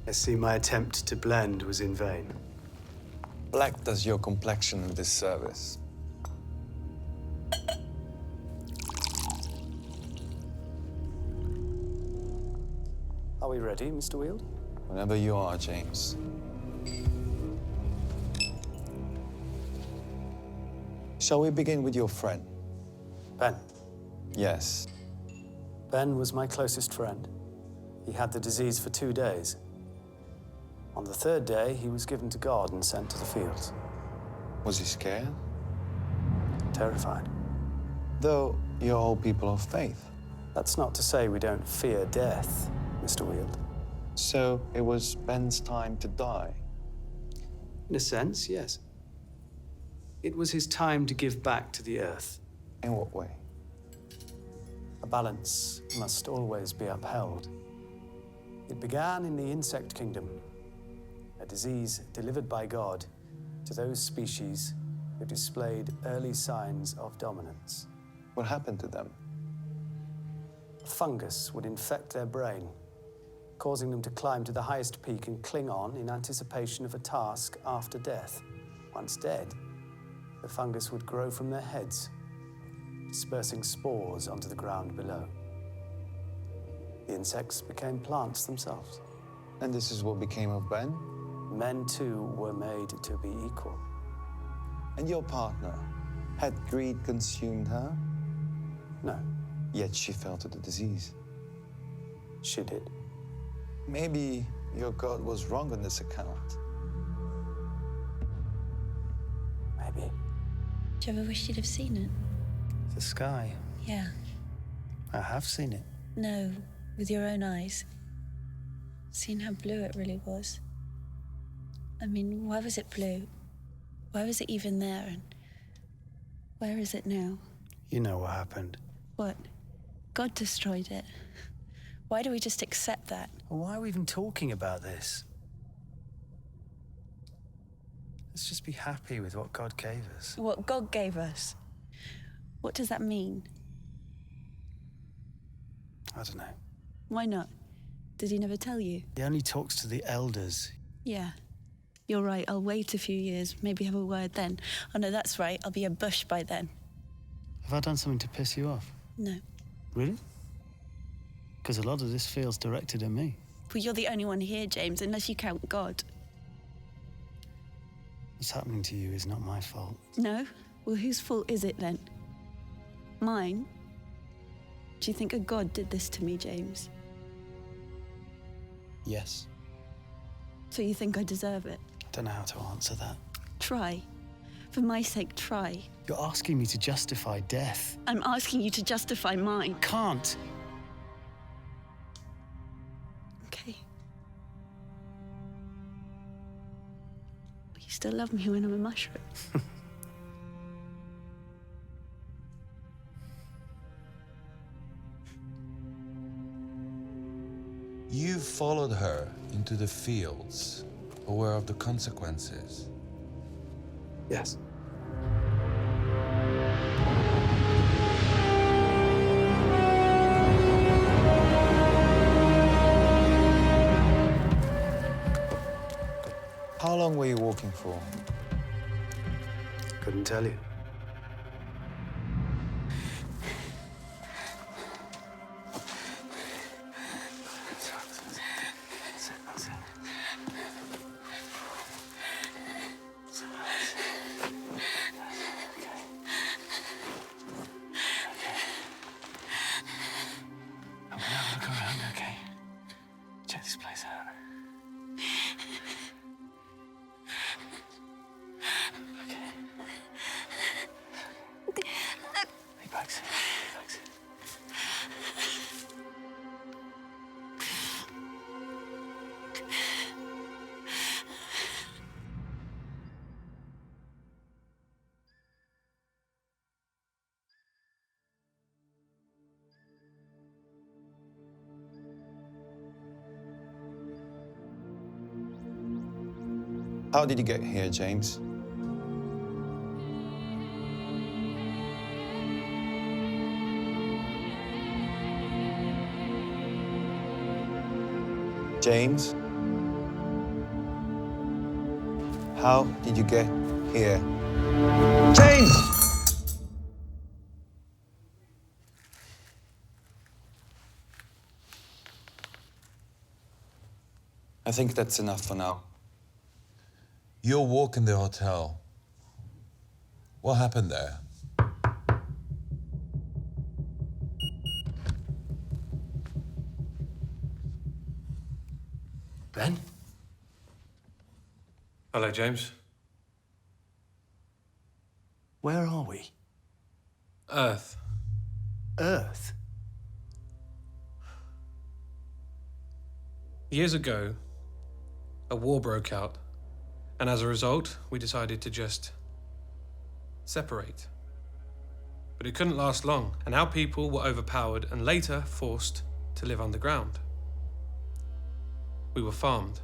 I see my attempt to blend was in vain. Black does your complexion a disservice. Are we ready, Mr. Weald? Whenever you are, James. Shall we begin with your friend? Ben. Yes. Ben was my closest friend. He had the disease for 2 days. On the 3rd day, he was given to God and sent to the fields. Was he scared? Terrified. Though you're all people of faith. That's not to say we don't fear death, Mr. Weald. So it was Ben's time to die. In a sense, yes. It was his time to give back to the earth. In what way? A balance must always be upheld. It began in the insect kingdom, a disease delivered by God to those species who displayed early signs of dominance. What happened to them? A fungus would infect their brain, causing them to climb to the highest peak and cling on in anticipation of a task after death. Once dead, the fungus would grow from their heads, dispersing spores onto the ground below. The insects became plants themselves. And this is what became of Ben? Men, too, were made to be equal. And your partner? Had greed consumed her? No, Yet she fell to the disease. she did. Maybe your God was wrong on this account. Maybe. Do you ever wish you'd have seen it? The sky. Yeah. I have seen it. No, with your own eyes. Seen how blue it really was. I mean, why was it blue? Why was it even there? And where is it now? You know what happened. What? God destroyed it. Why do we just accept that? Why are we even talking about this? Let's just be happy with what God gave us. What God gave us? What does that mean? I don't know. Why not? Did he never tell you? He only talks to the elders. Yeah. You're right, I'll wait a few years, maybe have a word then. Oh no, that's right, I'll be a bush by then. Have I done something to piss you off? No. Really? Because a lot of this feels directed at me. Well, you're the only one here, James, unless you count God. What's happening to you is not my fault. No? Well, whose fault is it then? Mine? Do you think a God did this to me, James? Yes. So you think I deserve it? I don't know how to answer that. Try. For my sake, try. You're asking me to justify death. I'm asking you to justify mine. Can't. Okay. You still love me when I'm a mushroom? You followed her into the fields, aware of the consequences. Yes. How long were you walking for? Couldn't tell you. Look around, okay? Check this place out. Relax. Relax. How did you get here, James? James? How did you get here? James! I think that's enough for now. Your walk in the hotel. What happened there? Ben? Hello, James. Where are we? Earth. Earth? Years ago, a war broke out, and as a result, we decided to just separate. But it couldn't last long, and our people were overpowered and later forced to live underground. We were farmed.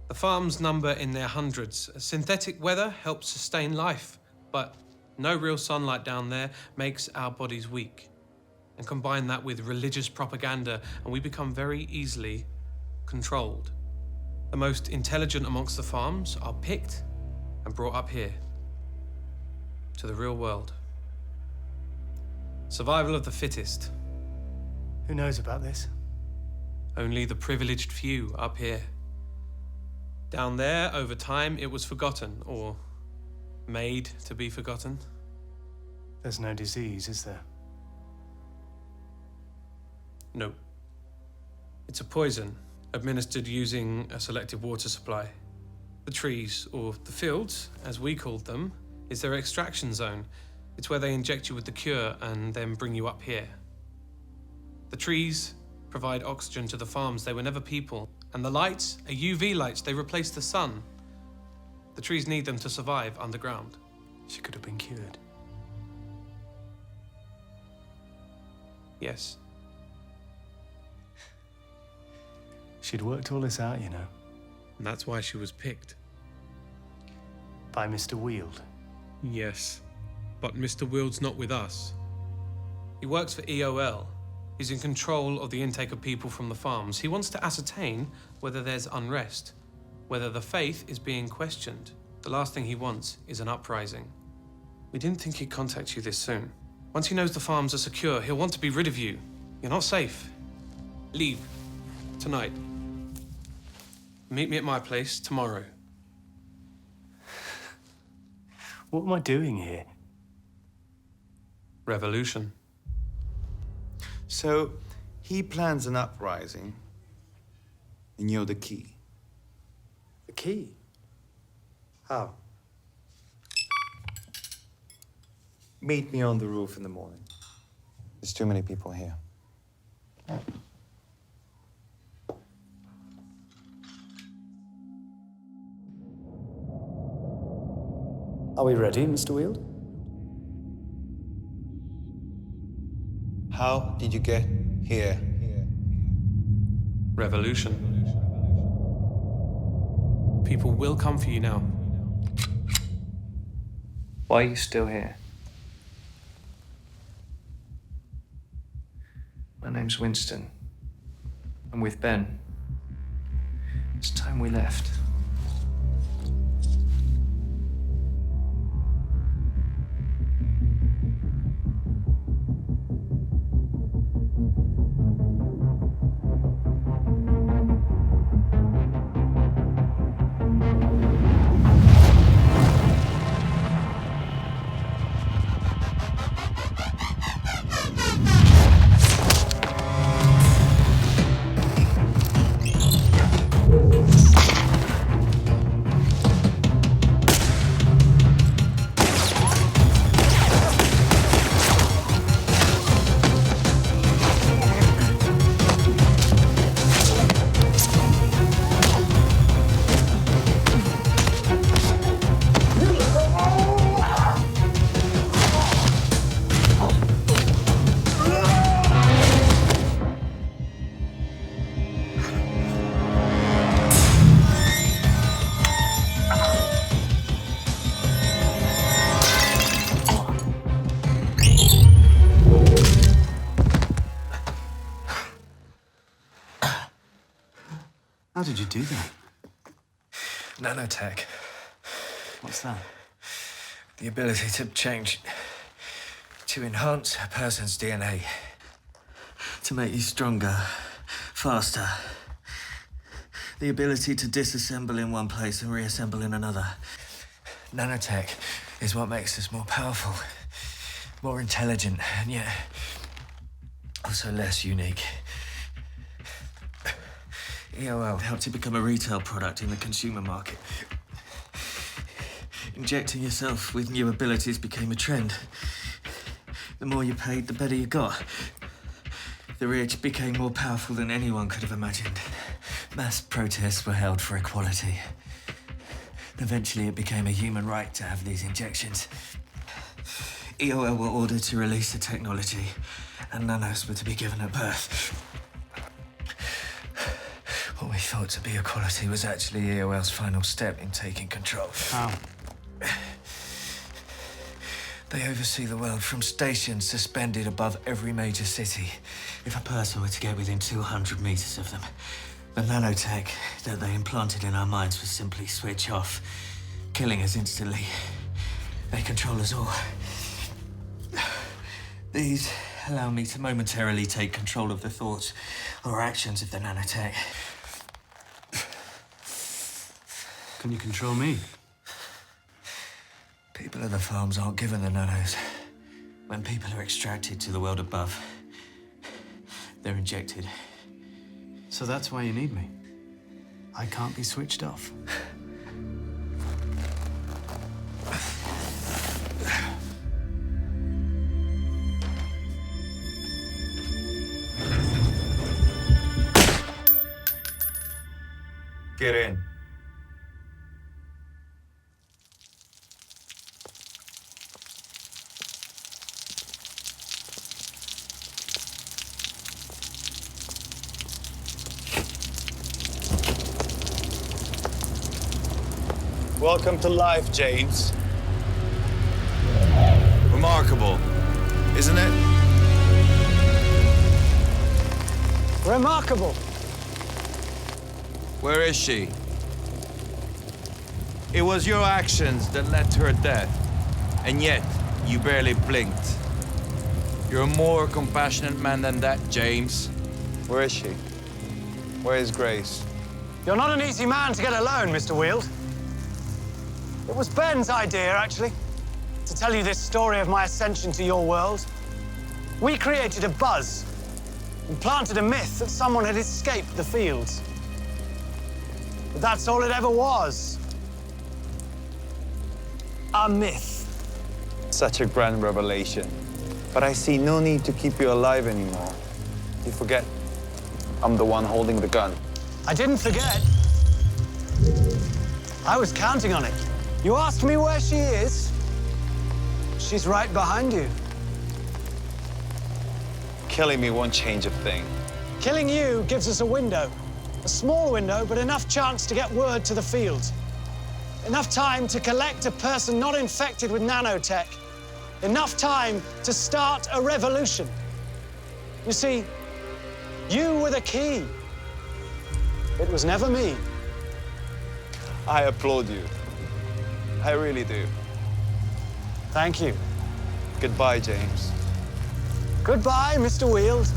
The farms number in their hundreds. Synthetic weather helps sustain life, but no real sunlight down there makes our bodies weak. And combine that with religious propaganda, and we become very easily controlled. The most intelligent amongst the farms are picked and brought up here, to the real world. Survival of the fittest. Who knows about this? Only the privileged few up here. Down there, over time, it was forgotten, or made to be forgotten. There's no disease, is there? No. It's a poison, administered using a selective water supply. The trees, or the fields, as we called them, is their extraction zone. It's where they inject you with the cure and then bring you up here. The trees provide oxygen to the farms. They were never people. And the lights are UV lights. They replace the sun. The trees need them to survive underground. She could have been cured. Yes. She'd worked all this out, you know. And that's why she was picked. By Mr. Weald. Yes. But Mr. Wield's not with us. He works for EOL. He's in control of the intake of people from the farms. He wants to ascertain whether there's unrest, whether the faith is being questioned. The last thing he wants is an uprising. We didn't think he'd contact you this soon. Once he knows the farms are secure, he'll want to be rid of you. You're not safe. Leave. Tonight. Meet me at my place tomorrow. What am I doing here? Revolution. So, he plans an uprising, and you're the key. The key? How? Meet me on the roof in the morning. There's too many people here. Are we ready, Mr. Weald? How did you get here? Revolution. People will come for you now. Why are you still here? My name's Winston. I'm with Ben. It's time we left. How did you do that? Nanotech. What's that? The ability to change, to enhance a person's DNA, to make you stronger, faster. The ability to disassemble in one place and reassemble in another. Nanotech is what makes us more powerful, more intelligent, and yet also less unique. EOL helped you become a retail product in the consumer market. Injecting yourself with new abilities became a trend. The more you paid, the better you got. The rich became more powerful than anyone could have imagined. Mass protests were held for equality. Eventually, it became a human right to have these injections. EOL were ordered to release the technology, and nanos were to be given at birth. What we thought to be equality was actually EOL's final step in taking control. How? They oversee the world from stations suspended above every major city. If a person were to get within 200 meters of them, the nanotech that they implanted in our minds would simply switch off, killing us instantly. They control us all. These allow me to momentarily take control of the thoughts or actions of the nanotech. Can you control me? People at the farms aren't given the nanos. When people are extracted to the world above, they're injected. So that's why you need me. I can't be switched off. Get in. Welcome to life, James. Remarkable, isn't it? Remarkable! Where is she? It was your actions that led to her death, and yet you barely blinked. You're a more compassionate man than that, James. Where is she? Where is Grace? You're not an easy man to get alone, Mr. Weald. It was Ben's idea, actually, to tell you this story of my ascension to your world. We created a buzz and planted a myth that someone had escaped the fields. But that's all it ever was. A myth. Such a grand revelation. But I see no need to keep you alive anymore. You forget I'm the one holding the gun. I didn't forget. I was counting on it. You asked me where she is. She's right behind you. Killing me won't change a thing. Killing you gives us a window. A small window, but enough chance to get word to the field. Enough time to collect a person not infected with nanotech. Enough time to start a revolution. You see, you were the key. It was never me. I applaud you. I really do. Thank you. Goodbye, James. Goodbye, Mr. Weald.